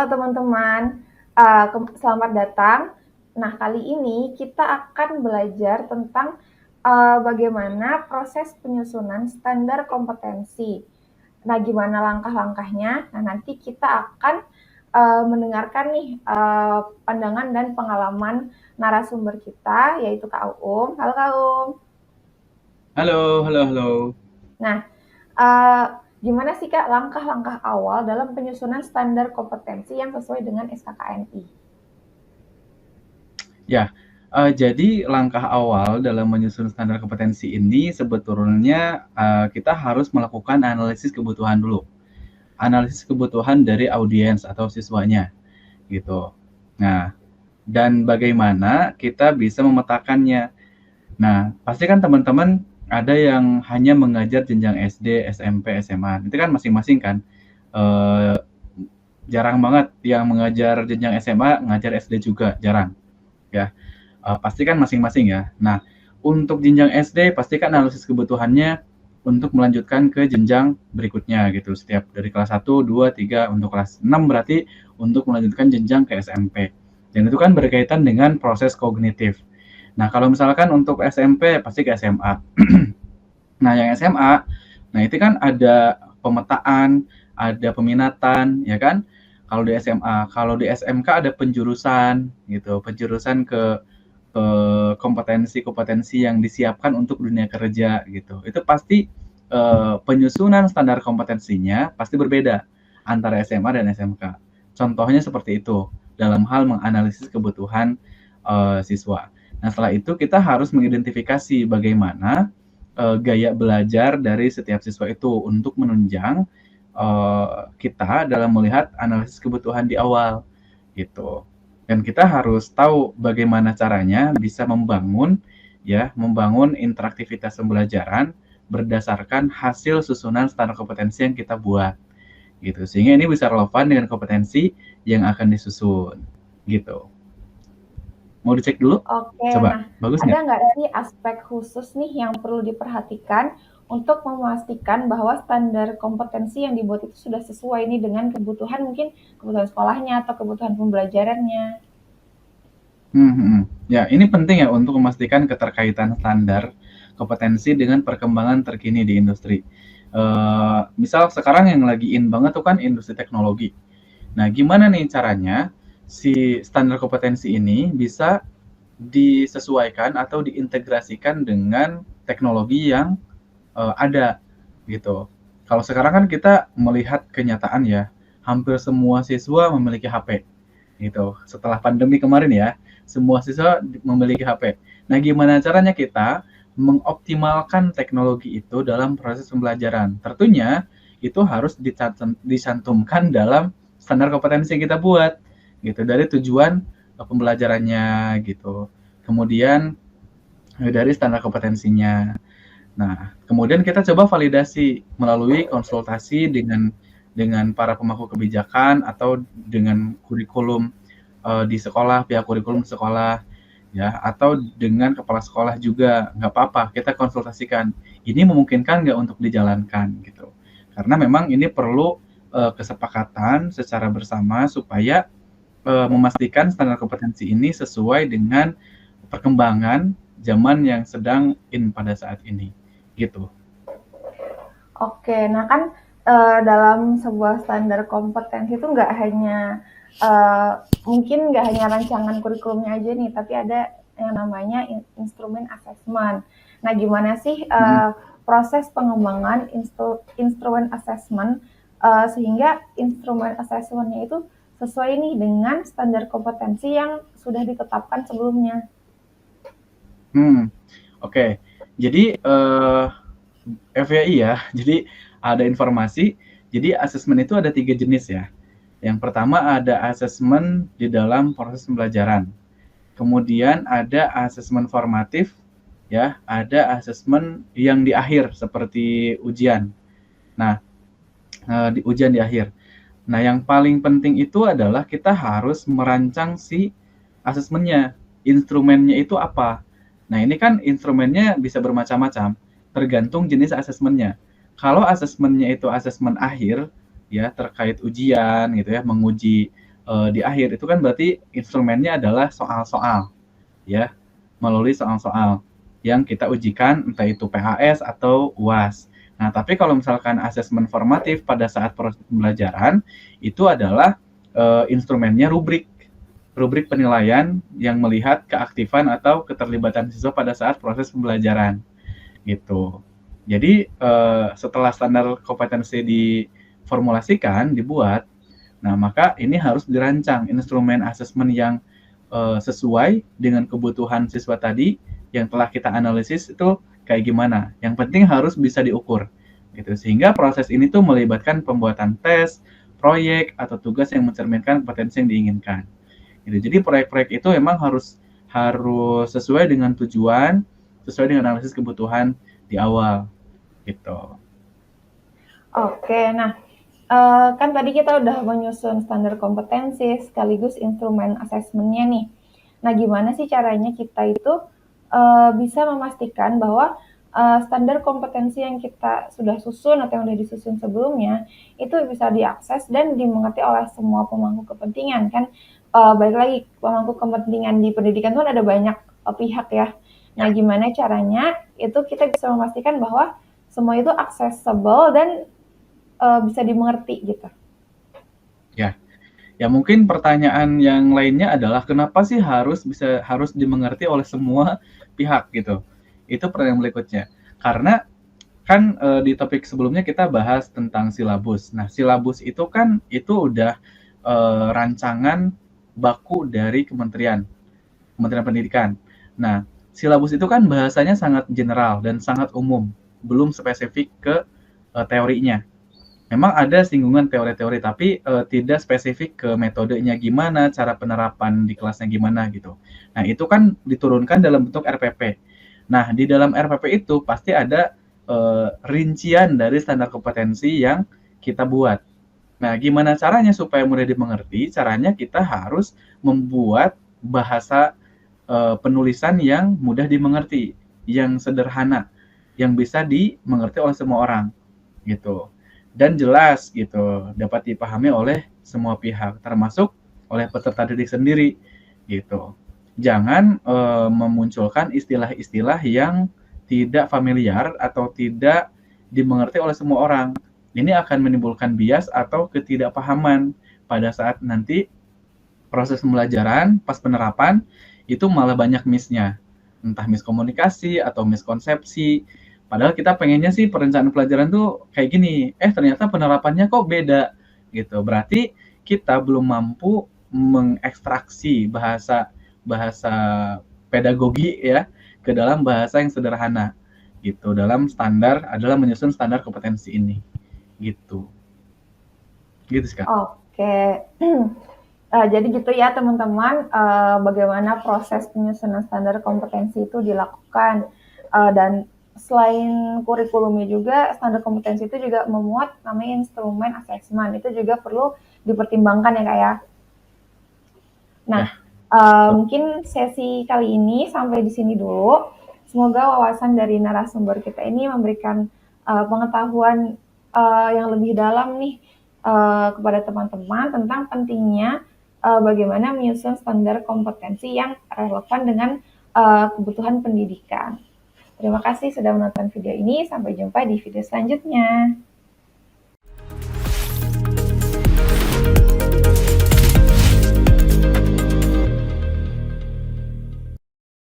teman-teman, selamat datang. Nah, kali ini kita akan belajar tentang bagaimana proses penyusunan standar kompetensi. Nah, gimana langkah-langkahnya? Nah, nanti kita akan mendengarkan nih pandangan dan pengalaman narasumber kita, yaitu Kak Uum. Halo Kak Uum. Halo, halo, halo. Nah, uh, gimana sih Kak langkah-langkah awal dalam penyusunan standar kompetensi yang sesuai dengan SKKNI? Ya, jadi langkah awal dalam menyusun standar kompetensi ini sebetulnya kita harus melakukan analisis kebutuhan dulu. Analisis kebutuhan dari audiens atau siswanya, gitu. Nah, dan bagaimana kita bisa memetakannya. Nah, pasti kan teman-teman ada yang hanya mengajar jenjang SD, SMP, SMA. Itu kan masing-masing kan. Eh, Jarang banget yang mengajar jenjang SMA, ngajar SD juga, jarang. Ya, pasti kan masing-masing ya. Nah, untuk jenjang SD pastikan analisis kebutuhannya untuk melanjutkan ke jenjang berikutnya gitu. Setiap dari kelas 1, 2, 3 untuk kelas 6 berarti untuk melanjutkan jenjang ke SMP. Dan itu kan berkaitan dengan proses kognitif. Nah, kalau misalkan untuk SMP pasti ke SMA. Nah, yang SMA, nah itu kan ada pemetaan, ada peminatan, ya kan? Kalau di SMA, kalau di SMK ada penjurusan gitu, penjurusan ke kompetensi-kompetensi yang disiapkan untuk dunia kerja gitu. Itu pasti penyusunan standar kompetensinya pasti berbeda antara SMA dan SMK. Contohnya seperti itu dalam hal menganalisis kebutuhan siswa. Nah, setelah itu kita harus mengidentifikasi bagaimana gaya belajar dari setiap siswa itu untuk menunjang kita dalam melihat analisis kebutuhan di awal gitu. Dan kita harus tahu bagaimana caranya bisa membangun interaktivitas pembelajaran berdasarkan hasil susunan standar kompetensi yang kita buat gitu. Sehingga ini bisa relevan dengan kompetensi yang akan disusun gitu. Mau dicek dulu? Oke, Coba, nah bagus ada nggak? nggak sih aspek khusus nih yang perlu diperhatikan untuk memastikan bahwa standar kompetensi yang dibuat itu sudah sesuai nih dengan kebutuhan mungkin kebutuhan sekolahnya atau kebutuhan pembelajarannya? Ya, ini penting ya untuk memastikan keterkaitan standar kompetensi dengan perkembangan terkini di industri. Misal sekarang yang lagi in banget tuh kan industri teknologi. Nah, gimana nih caranya si standar kompetensi ini bisa disesuaikan atau diintegrasikan dengan teknologi yang ada gitu. Kalau sekarang kan kita melihat kenyataan ya, hampir semua siswa memiliki HP gitu. Setelah pandemi kemarin ya, semua siswa memiliki HP. Nah, gimana caranya kita mengoptimalkan teknologi itu dalam proses pembelajaran? Tentunya itu harus dicantumkan dalam standar kompetensi yang kita buat gitu dari tujuan pembelajarannya gitu. Kemudian dari standar kompetensinya. Nah, kemudian kita coba validasi melalui konsultasi dengan para pemangku kebijakan atau dengan kurikulum di sekolah, pihak kurikulum sekolah, ya, atau dengan kepala sekolah juga, nggak apa-apa, kita konsultasikan. Ini memungkinkan nggak untuk dijalankan gitu. Karena memang ini perlu kesepakatan secara bersama supaya memastikan standar kompetensi ini sesuai dengan perkembangan zaman yang sedang in pada saat ini, gitu. Oke, nah kan dalam sebuah standar kompetensi itu nggak hanya mungkin nggak hanya rancangan kurikulumnya aja nih, tapi ada yang namanya instrumen assessment. Nah, gimana sih Mhm. proses pengembangan instrumen assessment sehingga instrumen assessmentnya itu sesuai nih dengan standar kompetensi yang sudah ditetapkan sebelumnya. Hmm, oke. Jadi FYI ya, jadi ada informasi. Jadi asesmen itu ada 3 jenis ya. Yang pertama ada asesmen di dalam proses pembelajaran. Kemudian ada asesmen formatif, ya, ada asesmen yang di akhir seperti ujian. Nah, di ujian di akhir. Nah, yang paling penting itu adalah kita harus merancang si asesmennya. Instrumennya itu apa? Nah, ini kan instrumennya bisa bermacam-macam, tergantung jenis asesmennya. Kalau asesmennya itu asesmen akhir, ya terkait ujian gitu ya, menguji di akhir itu kan berarti instrumennya adalah soal-soal, ya, melalui soal-soal yang kita ujikan entah itu PHS atau UAS. Nah, tapi kalau misalkan asesmen formatif pada saat proses pembelajaran itu adalah instrumennya rubrik. Rubrik penilaian yang melihat keaktifan atau keterlibatan siswa pada saat proses pembelajaran gitu. Jadi setelah standar kompetensi diformulasikan, dibuat, nah maka ini harus dirancang instrumen asesmen yang sesuai dengan kebutuhan siswa tadi yang telah kita analisis itu kayak gimana. Yang penting harus bisa diukur gitu. Sehingga proses ini tuh melibatkan pembuatan tes, proyek atau tugas yang mencerminkan kompetensi yang diinginkan. Gitu. Jadi proyek-proyek itu memang harus sesuai dengan tujuan, sesuai dengan analisis kebutuhan di awal gitu. Oke, nah kan tadi kita udah menyusun standar kompetensi sekaligus instrumen asesmennya nih. Nah, gimana sih caranya kita itu bisa memastikan bahwa standar kompetensi yang kita sudah susun atau yang sudah disusun sebelumnya itu bisa diakses dan dimengerti oleh semua pemangku kepentingan kan? Balik lagi, pemangku kepentingan di pendidikan itu ada banyak pihak ya. Nah, gimana caranya itu kita bisa memastikan bahwa semua itu accessible dan bisa dimengerti gitu. Ya, ya mungkin pertanyaan yang lainnya adalah kenapa sih harus dimengerti oleh semua pihak gitu. Itu pertanyaan berikutnya. Karena kan di topik sebelumnya kita bahas tentang silabus. Nah, silabus itu kan itu udah rancangan baku dari Kementerian Pendidikan. Nah, silabus itu kan bahasanya sangat general dan sangat umum, belum spesifik ke teorinya. Memang ada singgungan teori-teori, tapi tidak spesifik ke metodenya gimana, cara penerapan di kelasnya gimana gitu. Nah, itu kan diturunkan dalam bentuk RPP. Nah, di dalam RPP itu pasti ada rincian dari standar kompetensi yang kita buat. Nah, gimana caranya supaya mudah dimengerti? Caranya kita harus membuat bahasa penulisan yang mudah dimengerti, yang sederhana, yang bisa dimengerti oleh semua orang gitu. Dan jelas gitu, dapat dipahami oleh semua pihak, termasuk oleh peserta didik sendiri gitu. Jangan memunculkan istilah-istilah yang tidak familiar atau tidak dimengerti oleh semua orang. Ini akan menimbulkan bias atau ketidakpahaman pada saat nanti proses pembelajaran, pas penerapan, itu malah banyak miss-nya. Entah miskomunikasi atau miskonsepsi. Padahal kita pengennya sih perencanaan pelajaran tuh kayak gini. Ternyata penerapannya kok beda gitu. Berarti kita belum mampu mengekstraksi bahasa pedagogi ya ke dalam bahasa yang sederhana gitu. Dalam menyusun standar kompetensi ini gitu. Gitu sih, Kak. Oke. Jadi gitu ya teman-teman, bagaimana proses penyusunan standar kompetensi itu dilakukan. Dan selain kurikulumnya juga, standar kompetensi itu juga memuat namanya instrumen asesmen. Itu juga perlu dipertimbangkan ya Kak ya. Nah, mungkin sesi kali ini sampai di sini dulu. Semoga wawasan dari narasumber kita ini memberikan pengetahuan yang lebih dalam nih kepada teman-teman tentang pentingnya bagaimana menyusun standar kompetensi yang relevan dengan kebutuhan pendidikan. Terima kasih sudah menonton video ini. Sampai jumpa di video selanjutnya.